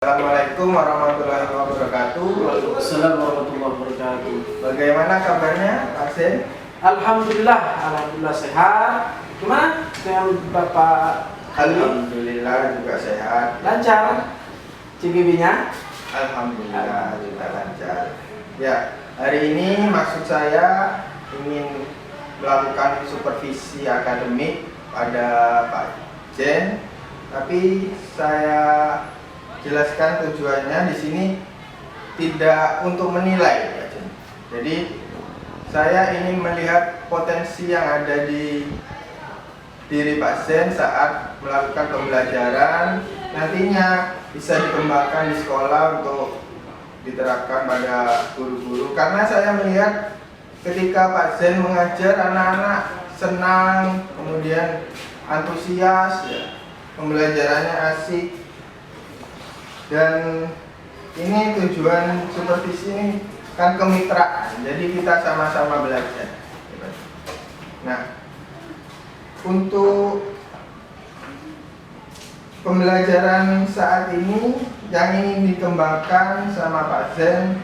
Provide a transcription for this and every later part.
Assalamualaikum warahmatullahi wabarakatuh. Waalaikumsalam warahmatullahi wabarakatuh. Bagaimana kabarnya, Pak Sen? Alhamdulillah sehat. Gimana dengan Bapak? Alhamdulillah juga sehat. Lancar CGB-nya? Alhamdulillah juga lancar. Ya, hari ini maksud saya ingin melakukan supervisi akademik pada Pak Jen, tapi saya jelaskan tujuannya di sini tidak untuk menilai, Pak Jen. Jadi saya ingin melihat potensi yang ada di diri pasien saat melakukan pembelajaran, nantinya bisa dikembangkan di sekolah untuk diterapkan pada guru-guru. Karena saya melihat ketika pasien mengajar, anak-anak senang, kemudian antusias, ya, pembelajarannya asik, dan ini tujuan supervisi ini kan kemitraan, jadi kita sama-sama belajar. Nah, untuk pembelajaran saat ini yang ingin dikembangkan sama Pak Zen,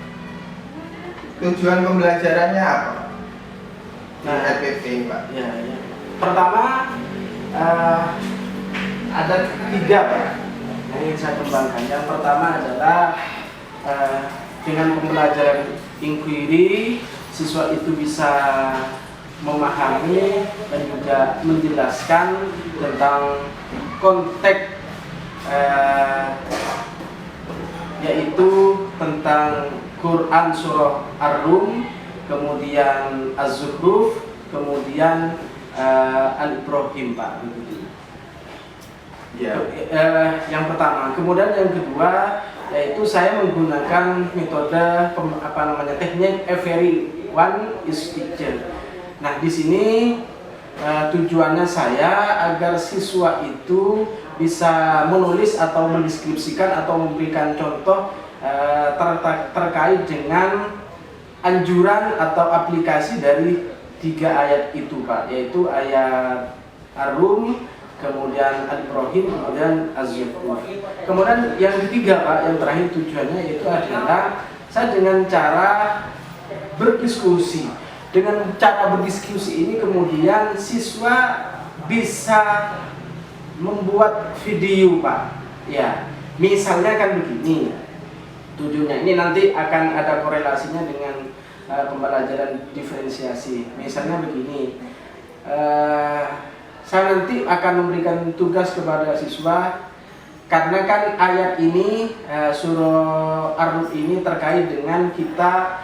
tujuan pembelajarannya apa? Nah, RPP, Pak. Ya. Pertama, ada 3 Pak yang ingin saya kembangkan. Yang pertama adalah dengan pembelajaran inquiry, siswa itu bisa memahami dan juga menjelaskan tentang konteks yaitu tentang Quran surah Ar-Rum, kemudian Az-Zukhruf, kemudian Al-Ibrahim, Pak, begitu. Ya. Yang pertama, kemudian yang kedua yaitu saya menggunakan metode teknik everyone is teacher. Nah, di sini tujuannya saya agar siswa itu bisa menulis atau mendeskripsikan atau memberikan contoh terkait dengan anjuran atau aplikasi dari 3 ayat itu, Pak, yaitu ayat Ar-Rum, kemudian Al-Ibrahim, kemudian Az-Zukhruf. Kemudian yang ketiga, Pak, yang terakhir tujuannya yaitu adalah saya dengan cara berdiskusi. Dengan cara berdiskusi ini kemudian siswa bisa membuat video, Pak. Ya, misalnya kan begini. Tujuannya ini nanti akan ada korelasinya dengan pembelajaran diferensiasi. Misalnya begini. Saya nanti akan memberikan tugas kepada siswa, karena kan ayat ini surah Ar-Rum ini terkait dengan kita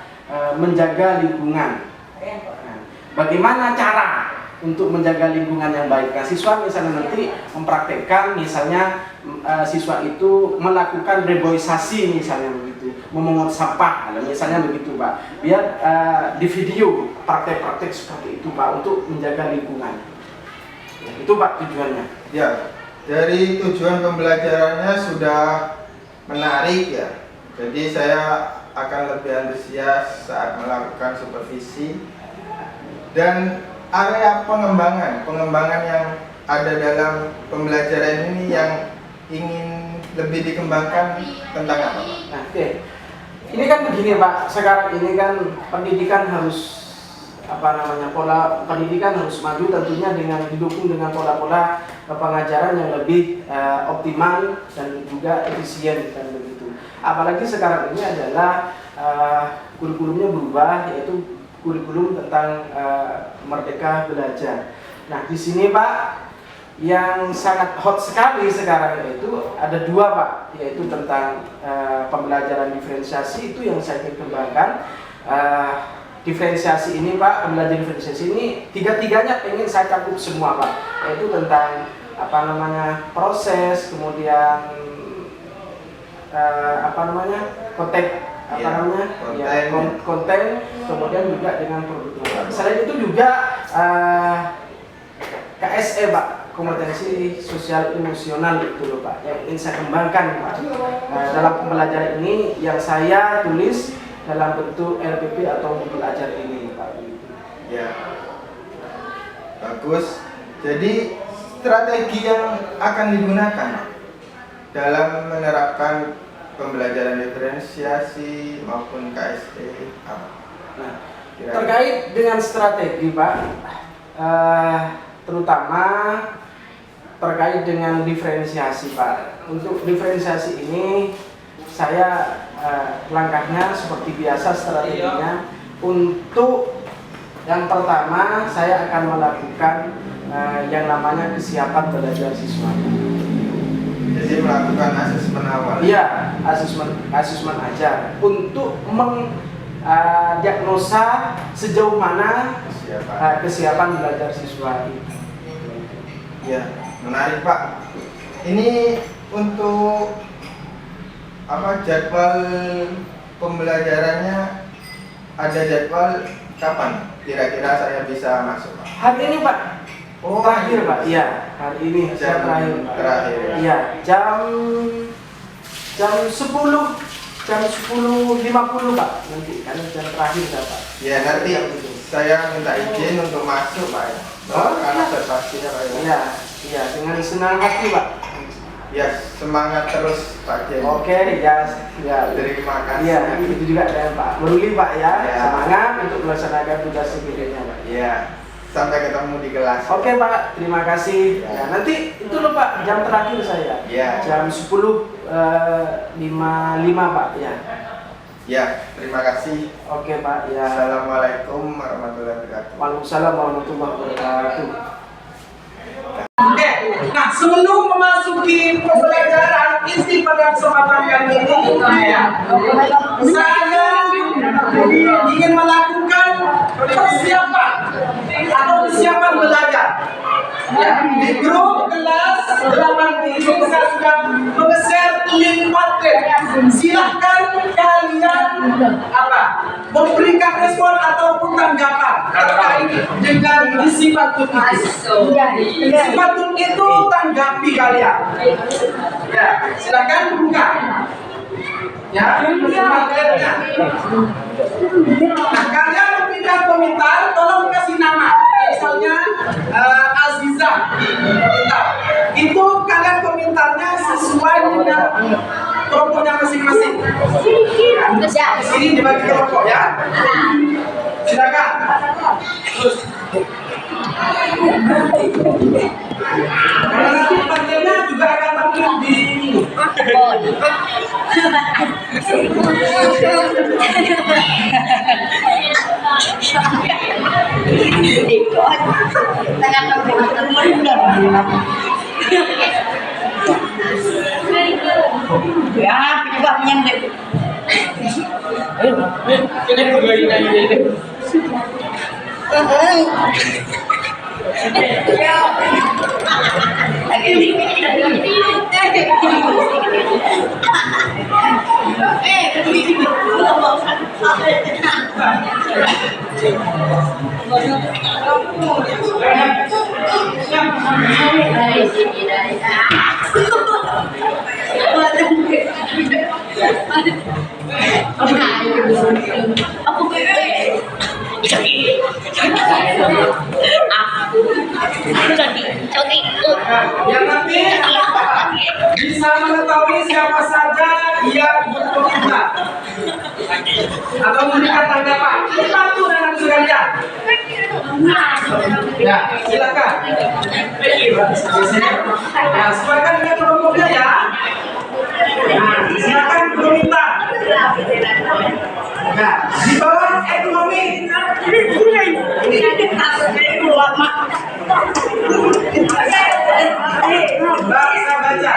menjaga lingkungan. Nah, bagaimana cara untuk menjaga lingkungan yang baik? Nah, siswa misalnya nanti mempraktekkan, misalnya siswa itu melakukan reboisasi, misalnya begitu, memungut sampah, misalnya begitu, Pak. Biar di video praktek-praktek seperti itu, Pak, untuk menjaga lingkungan. Ya, itu, Pak, tujuannya. Ya, dari tujuan pembelajarannya sudah menarik, ya. Jadi saya akan lebih antusias saat melakukan supervisi, dan area pengembangan yang ada dalam pembelajaran ini yang ingin lebih dikembangkan tentang apa, Pak? Nah, oke. Ini kan begini, Pak, sekarang ini kan pendidikan harus pola pendidikan harus maju, tentunya dengan didukung dengan pola-pola pengajaran yang lebih optimal dan juga efisien, dan begitu. Apalagi sekarang ini adalah kurikulumnya berubah, yaitu kurikulum tentang merdeka belajar. Nah, di sini, Pak, yang sangat hot sekali sekarang itu ada 2, Pak, yaitu tentang pembelajaran diferensiasi, itu yang saya ingin kembangkan. Diferensiasi ini, Pak, pembelajaran diferensiasi ini 3-tiganya pengen saya cakup semua, Pak, yaitu tentang proses, kemudian konteks, konten, kemudian juga dengan produk. Selain itu juga KSE, Pak, kompetensi sosial emosional itu loh, Pak, yang ingin saya kembangkan, Pak, dalam pembelajaran ini yang saya tulis dalam bentuk RPP atau modul ajar ini, Pak. Ya, bagus. Jadi strategi yang akan digunakan dalam menerapkan pembelajaran diferensiasi maupun KSE apa? Nah, Kira-kira. terkait dengan strategi Pak, terutama terkait dengan diferensiasi Pak. Untuk diferensiasi ini saya langkahnya seperti biasa strateginya. Untuk yang pertama saya akan melakukan yang namanya kesiapan belajar siswa. Jadi melakukan asesmen awal. Iya, asesmen aja untuk diagnosa sejauh mana kesiapan belajar siswa itu. Ya, menarik Pak. Ini untuk apa jadwal pembelajarannya, ada jadwal kapan kira-kira saya bisa masuk Pak? Hari ini Pak. Oh, Terakhir Pak, iya hari ini Jam terakhir Pak. terakhir. Iya jam 10.50 Pak nanti karena jam terakhir ya Pak. Ya nanti saya minta izin untuk masuk Pak ya. Oh, Karena iya. observasinya Pak ya. Iya iya dengan senang hati Pak. Ya semangat terus Pak Jen. Oke ya Terima kasih. iya itu juga ada Pak Meruli Pak ya, Ya. semangat untuk melaksanakan tugas sebelumnya Pak. Ya, sampai ketemu di kelas. Oke Pak, terima kasih. Ya. Ya, nanti itu loh Pak, jam terakhir saya. Ya. Jam 10.55 Pak ya. Ya, terima kasih. Oke Pak ya. Assalamualaikum warahmatullahi wabarakatuh. Waalaikumsalam warahmatullahi wabarakatuh. Oke, nah sebelum memasuki pembelajaran inti pada kesempatan kali ini, saya ingin melakukan persiapan atau persiapan belajar. Ya, di grup kelas 8 ini saya sudah meng-share link materi. Silahkan kalian memberikan respon ataupun tanggapan terkait dengan isi materi itu. Isi materi itu tanggapi kalian. Ya, silakan buka. Ya, materinya. Nah, kalian memberikan komentar, tolong kasih nama. Misalnya Aziza komentar. Itu kalian komentarnya sesuai dengan kelompoknya masing-masing. Di sini dibagi kelompok ya. Silakan. Karena nanti materinya juga akan tampil di sini. Ya, penyebabnya deh. Ini kebaiknya ini. Yang nanti bisa mengetahui siapa saja yang berkomentar atau memberikan tanggapan. Satu dan satu sekalian. Ya, silakan. Ya, silakan dengan kelompoknya ya. Nah, silakan berkomentar. Nah, di bawah ekonomi. Bahasa baca.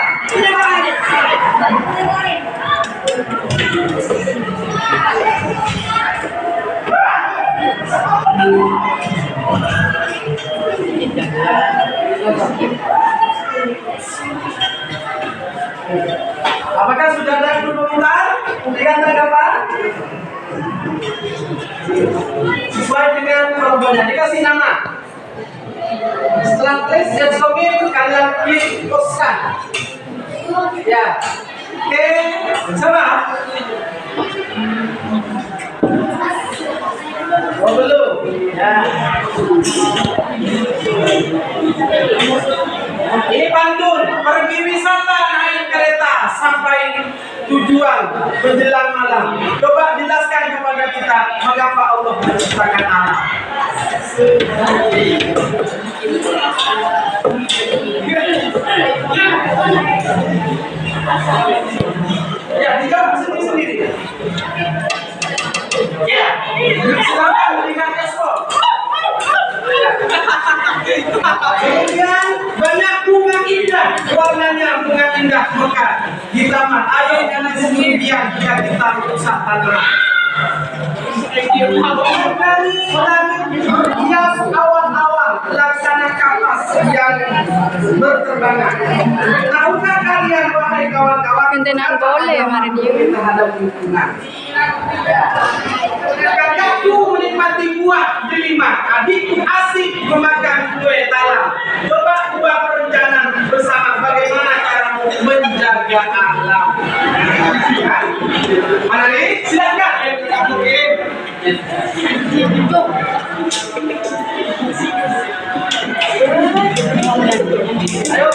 Apakah sudah ada yang berkomentar? Memberikan tanggapan? Sesuai dengan kelompoknya, dikasih nama. Setelah tulis dan submit, kalian klik poskan. Ya, oke, sama. Oh belum, ya. Ini pantun, pergi wisata naik kereta sampai tujuan menjelang malam. Coba jelaskan kepada kita mengapa Allah menciptakan alam. Ya, dijawab sendiri-sendiri. Ya, silakan melihat respon. Kemudian banyak bunga indah, warnanya bunga indah mekar di taman. Ayo jangan sendirian jika kita rusak tanah. Hias awan-awan laksana kapas yang berterbangan. Tahukah kalian wahai kawan-kawan Kentenan boleh mari dia. terhadap lingkungan? Kakakku menikmati buah delima, adikku asik memakan kue talam. Coba buat perencanaan bersama bagaimana caramu menjaga alam. Mana nih? Silakan. Ayo,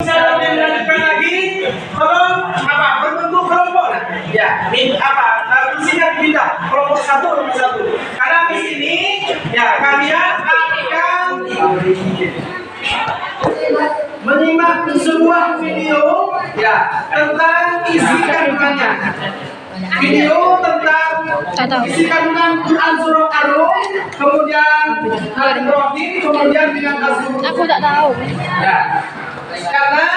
saya lanjutkan lagi. Tolong apa? Berbentuk kelompok. Ya, ini apa? Misinya pindah kelompok satu. Karena di sini ya kalian akan menyimak sebuah video ya tentang isi kandungannya. Video tentang isi kandungan Quran surah Ar-Rum, kemudian Al-Ibrahim, kemudian dengan Al-Surah. Aku tak tahu. Ya. Karena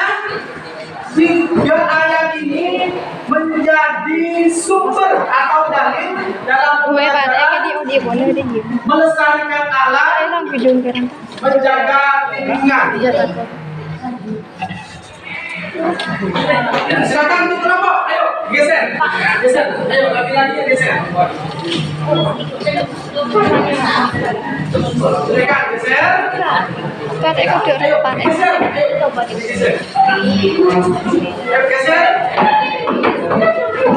tiga ayat ini menjadi sumber atau dalil dalam Gue pada pelajaran dia boleh dia. melestarikan alam, Orang video keren. menjaga lingkungan. Dia takut. Silakan untuk kelompok, ayo geser, ayo lagi geser. Silakan geser. Pada aku di Ayo depan. geser, geser. Ayo geser.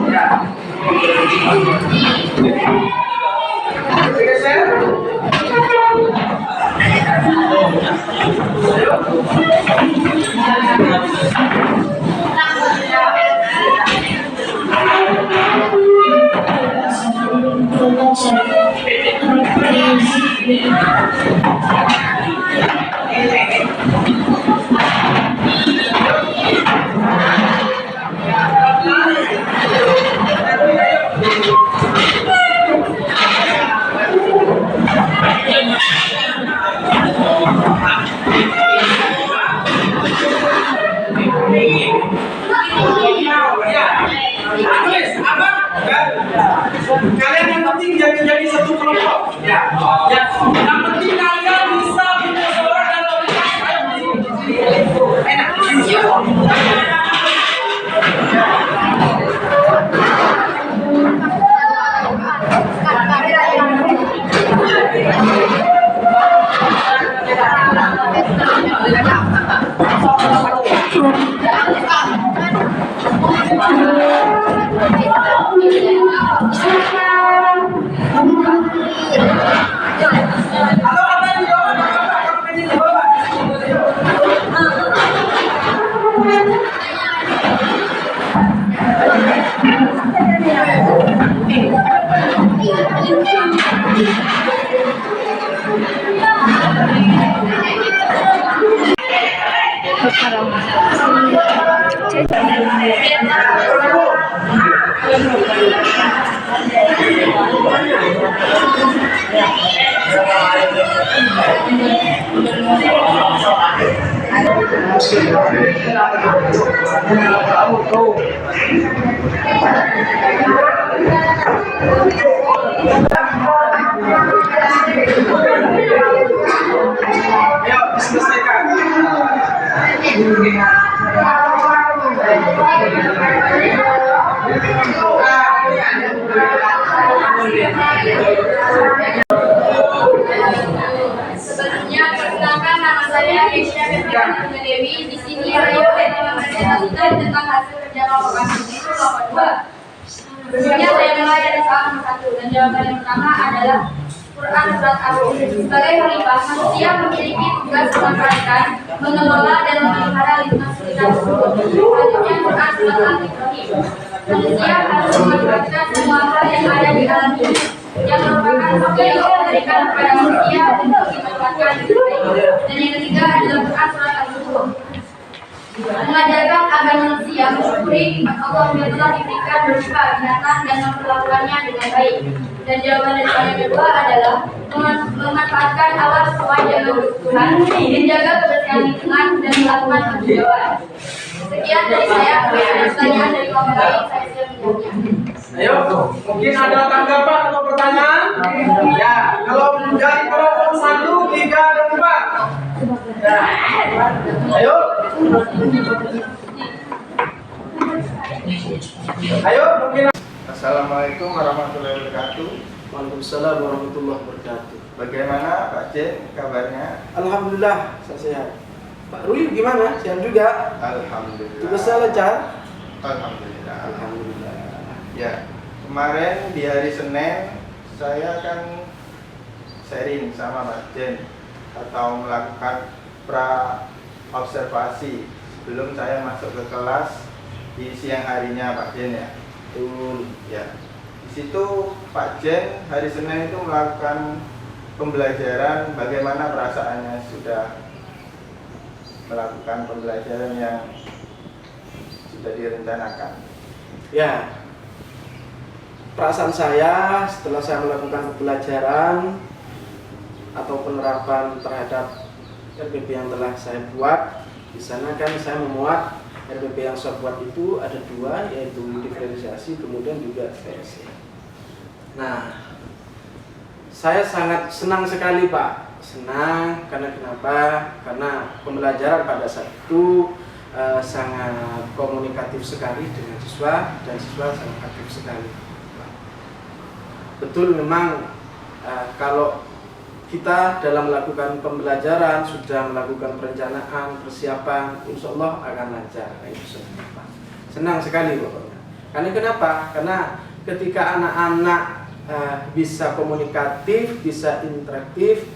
Ya. Geser. Kalian yang penting jadi satu kelompok. Ya. Yang penting kalian bisa bersuara dan enak. Sebelumnya perkenalkan nama saya Keisha Febriana Dewi. Di sini saya akan mempresentasikan tentang hasil kerja kelompok kami itu kelompok 2. Sebelumnya saya mulai dari soal nomor 1 dan jawaban yang pertama adalah Al-Quran Surat Ar-Rum. Sebagai khalifah, manusia memiliki tugas memanfaatkan, mengelola dan memelihara lingkungan sekitar tersebut. Selanjutnya Quran Surat Al-Ibrahim. Manusia harus memanfaatkan semua hal yang ada di alam ini yang merupakan hak yang Allah berikan kepada manusia untuk dimanfaatkan dengan baik. Dan yang ketiga adalah Quran Surat Al-Zuhruf. Mengajarkan agar manusia mensyukuri nikmat Allah yang telah diberikan berupa binatang dan memperlakukannya dengan baik. Dan jawaban dari yang kedua adalah memanfaatkan alam sesuai dengan kebutuhan, menjaga kebersihan lingkungan dan melakukan penghijauan. Sekian dari saya. Kalau ada pertanyaan dari kawan lain, saya siap menjawabnya. Ayo, mungkin ada tanggapan atau pertanyaan? Ya, kalau dari kelompok 1, 3, dan 4. Ya. Ayo. Ayo, mungkin. Assalamualaikum warahmatullahi wabarakatuh. Waalaikumsalam warahmatullahi wabarakatuh. Bagaimana Pak Jen kabarnya? Alhamdulillah, saya sehat. Pak Ruli gimana? Sehat juga? Alhamdulillah. Tugasnya lancar? Alhamdulillah. Alhamdulillah. Ya, kemarin di hari Senin saya kan sharing sama Pak Jen atau melakukan pra observasi sebelum saya masuk ke kelas di siang harinya Pak Jen ya. Ya. Di situ Pak Jen hari Senin itu melakukan pembelajaran bagaimana perasaannya sudah melakukan pembelajaran yang sudah direncanakan. Ya, perasaan saya setelah saya melakukan pembelajaran atau penerapan terhadap RPP yang telah saya buat, di sana kan saya memuat RPP yang saya buat itu ada 2, yaitu diferensiasi kemudian juga VSE. Nah, saya sangat senang sekali Pak. Senang karena kenapa? Karena pembelajaran pada saat itu sangat komunikatif sekali dengan siswa dan siswa sangat aktif sekali. Betul memang kalau kita dalam melakukan pembelajaran sudah melakukan perencanaan, persiapan, insya Allah akan lancar. Senang sekali pokoknya. Karena kenapa? Karena ketika anak-anak bisa komunikatif, bisa interaktif,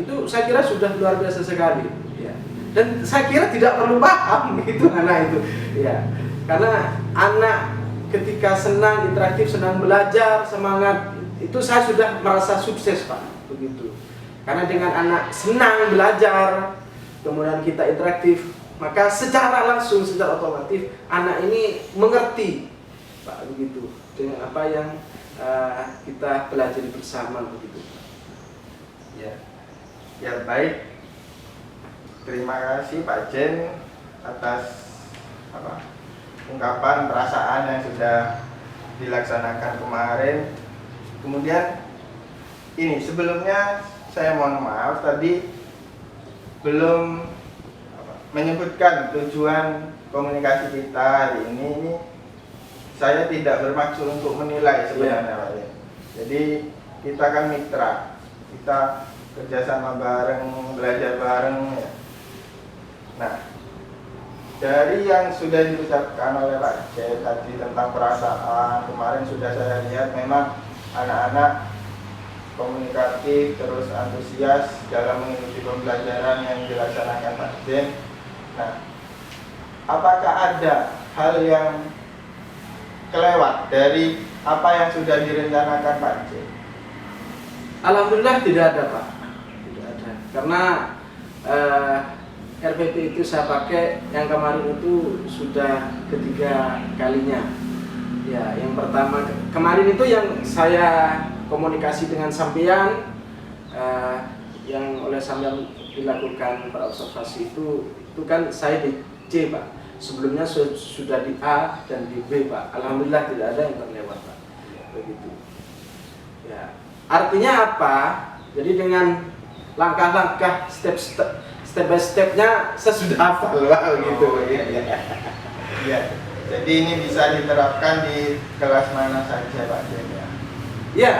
itu saya kira sudah luar biasa sekali. Ya. Dan saya kira tidak perlu paham gitu anak itu. Ya. Karena anak ketika senang interaktif, senang belajar, semangat, itu saya sudah merasa sukses Pak. Begitu. Karena dengan anak senang belajar, kemudian kita interaktif, maka secara langsung, secara otomatis anak ini mengerti Pak, begitu, dengan apa yang kita pelajari bersama begitu. Ya. Ya baik. Terima kasih Pak Jen atas ungkapan perasaan yang sudah dilaksanakan kemarin. Kemudian ini sebelumnya saya mohon maaf tadi belum menyebutkan tujuan komunikasi kita hari ini saya tidak bermaksud untuk menilai sebenarnya Pak Jen. Jadi kita kan mitra, kita kerjasama bareng, belajar bareng ya. Nah, dari yang sudah diucapkan oleh Pak Jen tadi tentang perasaan, kemarin sudah saya lihat memang anak-anak komunikatif terus antusias dalam mengikuti pembelajaran yang dilaksanakan Pak Jen. Nah, apakah ada hal yang kelewat dari apa yang sudah direncanakan Pak Jen? Alhamdulillah tidak ada Pak. Karena RPP itu saya pakai yang kemarin itu sudah ketiga kalinya. Ya, yang pertama kemarin itu yang saya komunikasi dengan sampean, yang oleh sampean dilakukan observasi itu kan saya di C Pak. Sebelumnya sudah di A dan di B Pak. Alhamdulillah tidak ada yang terlewat Pak. Begitu. Ya, artinya apa? Jadi dengan langkah-langkah step by stepnya saya sudah hafal gitu. Ya. Jadi ini bisa diterapkan di kelas mana saja Pak Jen ya. Ya.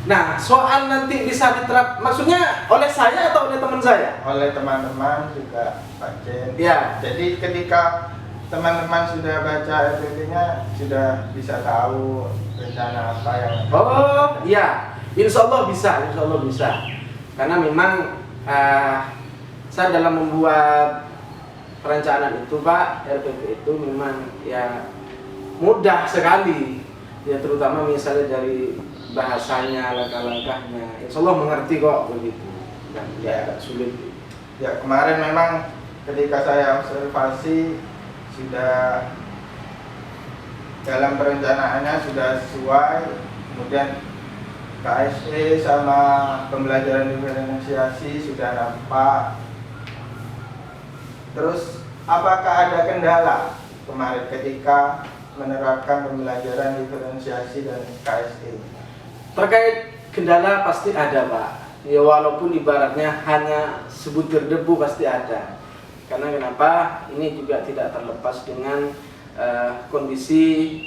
Nah, soal nanti bisa diterap maksudnya oleh saya atau oleh teman saya? Oleh teman-teman juga Pak Jen. Ya. Jadi ketika teman-teman sudah baca RPP-nya sudah bisa tahu rencana apa yang Oh, iya. Insya Allah bisa. Karena memang saya dalam membuat perencanaan itu Pak, RPP itu memang ya mudah sekali. Ya terutama misalnya dari bahasanya, langkah-langkahnya. Insya Allah mengerti kok begitu. Dan ya agak sulit. Ya kemarin memang ketika saya observasi sudah dalam perencanaannya sudah sesuai, kemudian KSE sama pembelajaran diferensiasi sudah nampak. Terus apakah ada kendala kemarin ketika menerapkan pembelajaran diferensiasi dan KSE? Terkait kendala pasti ada Pak. Ya walaupun ibaratnya hanya sebutir debu pasti ada. Karena kenapa? Ini juga tidak terlepas dengan kondisi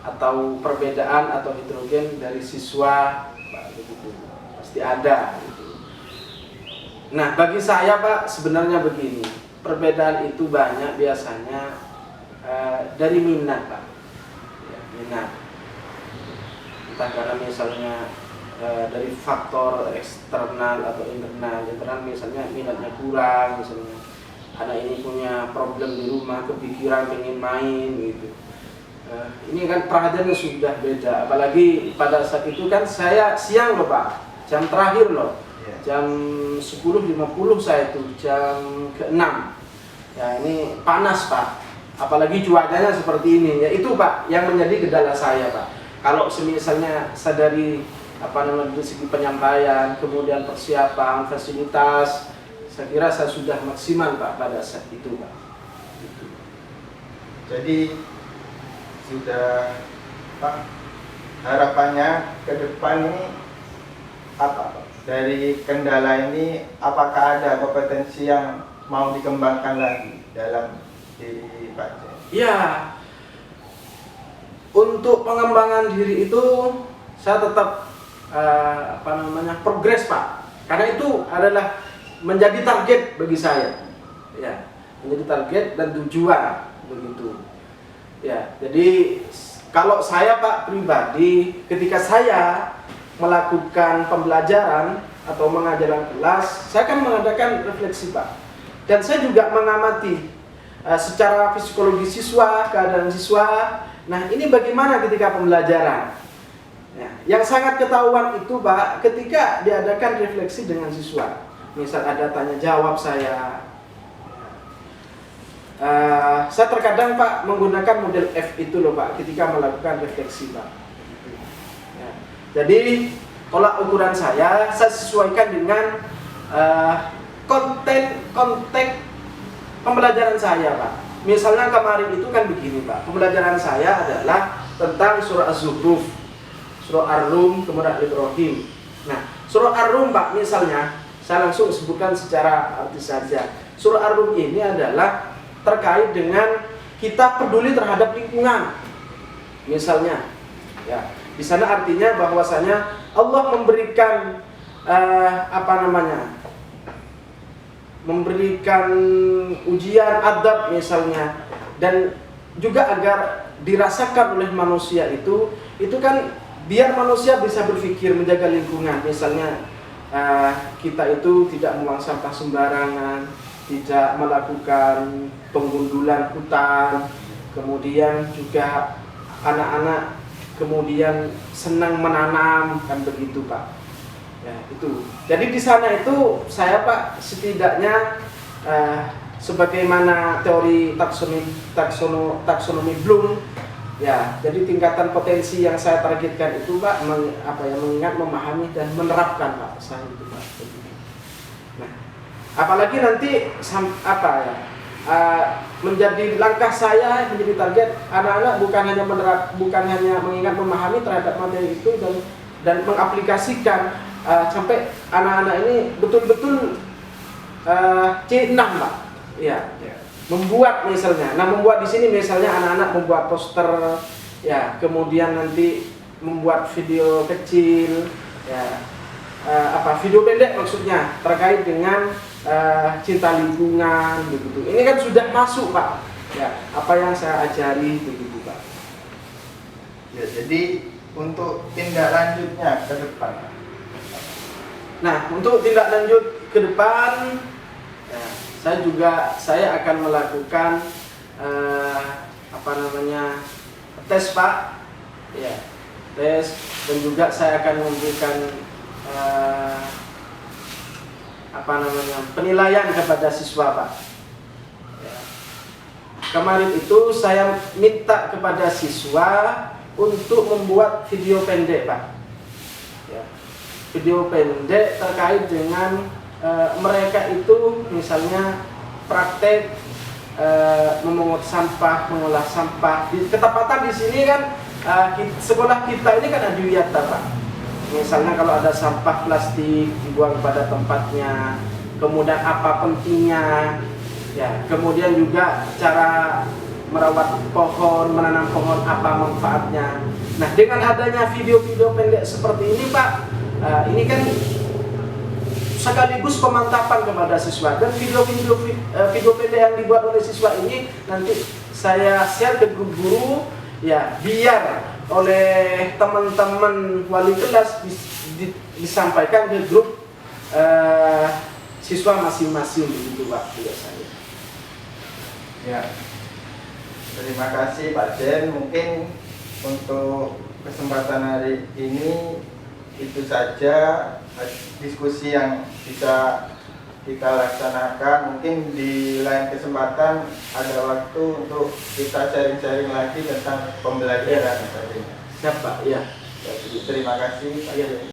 atau perbedaan atau heterogen dari siswa Pak, begitu. Pasti ada gitu. Nah, bagi saya Pak sebenarnya begini. Perbedaan itu banyak biasanya dari minat Pak. Ya, minat. Entah karena misalnya dari faktor eksternal atau internal. Internal misalnya minatnya kurang, misalnya anak ini punya problem di rumah, kepikiran pengen main gitu. Ini kan perhatiannya sudah beda. Apalagi pada saat itu kan saya siang loh Pak, jam terakhir loh, jam 10.50 saya itu jam ke-6. Ya ini panas Pak. Apalagi cuacanya seperti ini. Ya itu Pak yang menjadi kendala saya Pak. Kalau misalnya sadari dari segi penyampaian, kemudian persiapan, fasilitas, saya kira saya sudah maksimal Pak pada saat itu Pak. Gitu. Jadi sudah Pak, harapannya ke depan ini apa Pak? Dari kendala ini apakah ada kompetensi yang mau dikembangkan lagi dalam diri Pak Jen? Ya, untuk pengembangan diri itu saya tetap progres Pak. Karena itu adalah menjadi target bagi saya. Ya, menjadi target dan tujuan begitu. Ya, jadi kalau saya Pak pribadi ketika saya melakukan pembelajaran atau mengajarkan kelas, saya akan mengadakan refleksi Pak. Dan saya juga mengamati secara psikologi siswa, keadaan siswa. Nah, ini bagaimana ketika pembelajaran? Ya, yang sangat ketahuan itu Pak ketika diadakan refleksi dengan siswa. Misal ada tanya jawab saya terkadang Pak menggunakan model F itu loh Pak ketika melakukan refleksi Pak. Ya. Jadi tolak ukuran saya sesuaikan dengan konteks pembelajaran saya Pak. Misalnya kemarin itu kan begini Pak, pembelajaran saya adalah tentang surah Az-Zukhruf, surah Ar-Rum, kemudian Ibrahim. Nah, surah Ar-Rum Pak misalnya saya langsung sebutkan secara arti saja. Surah Ar-Rum ini adalah terkait dengan kita peduli terhadap lingkungan. Misalnya, ya, di sana artinya bahwasanya Allah memberikan memberikan ujian adab misalnya, dan juga agar dirasakan oleh manusia itu kan biar manusia bisa berpikir menjaga lingkungan. Misalnya kita itu tidak membuang sampah sembarangan, tidak melakukan penggundulan hutan, kemudian juga anak-anak kemudian senang menanam, kan begitu Pak. Ya, itu. Jadi di sana itu saya Pak setidaknya sebagaimana teori taksonomi Bloom, ya, jadi tingkatan potensi yang saya targetkan itu Pak mengingat, memahami dan menerapkan Pak, saya itu Pak. Nah, apalagi nanti menjadi langkah saya, menjadi target anak-anak bukan hanya mengingat, memahami terhadap materi itu dan mengaplikasikan sampai anak-anak ini betul-betul C6 Pak. Ya. Membuat misalnya. Nah, membuat di sini misalnya anak-anak membuat poster, ya, kemudian nanti membuat video kecil, ya, video pendek maksudnya terkait dengan cinta lingkungan begitu. Ini kan sudah masuk Pak. Ya, apa yang saya ajari begitu Pak. Ya, jadi untuk tindak lanjutnya ke depan. Nah, untuk tindak lanjut ke depan, ya, saya akan melakukan tes Pak, ya, tes, dan juga saya akan memberikan penilaian kepada siswa Pak. Ya. Kemarin itu saya minta kepada siswa untuk membuat video pendek Pak. Ya. Video pendek terkait dengan mereka itu misalnya praktek memungut sampah, mengolah sampah. Ketepatan di sini kan sekolah kita ini kan adiwiyata Pak. Misalnya kalau ada sampah plastik dibuang pada tempatnya, kemudian apa pentingnya, ya, kemudian juga cara merawat pohon, menanam pohon, apa manfaatnya. Nah, dengan adanya video-video pendek seperti ini Pak, ini kan sekaligus pemantapan kepada siswa, dan video pendek yang dibuat oleh siswa ini nanti saya share ke grup guru, ya, biar oleh teman-teman wali kelas disampaikan ke grup siswa masing-masing begitu Pak biasanya. Ya, terima kasih Pak Den. Mungkin untuk kesempatan hari ini itu saja diskusi yang bisa kita laksanakan. Mungkin di lain kesempatan ada waktu untuk kita sharing-sharing lagi tentang pembelajaran. Siap Pak, ya. Terima kasih Pak Den.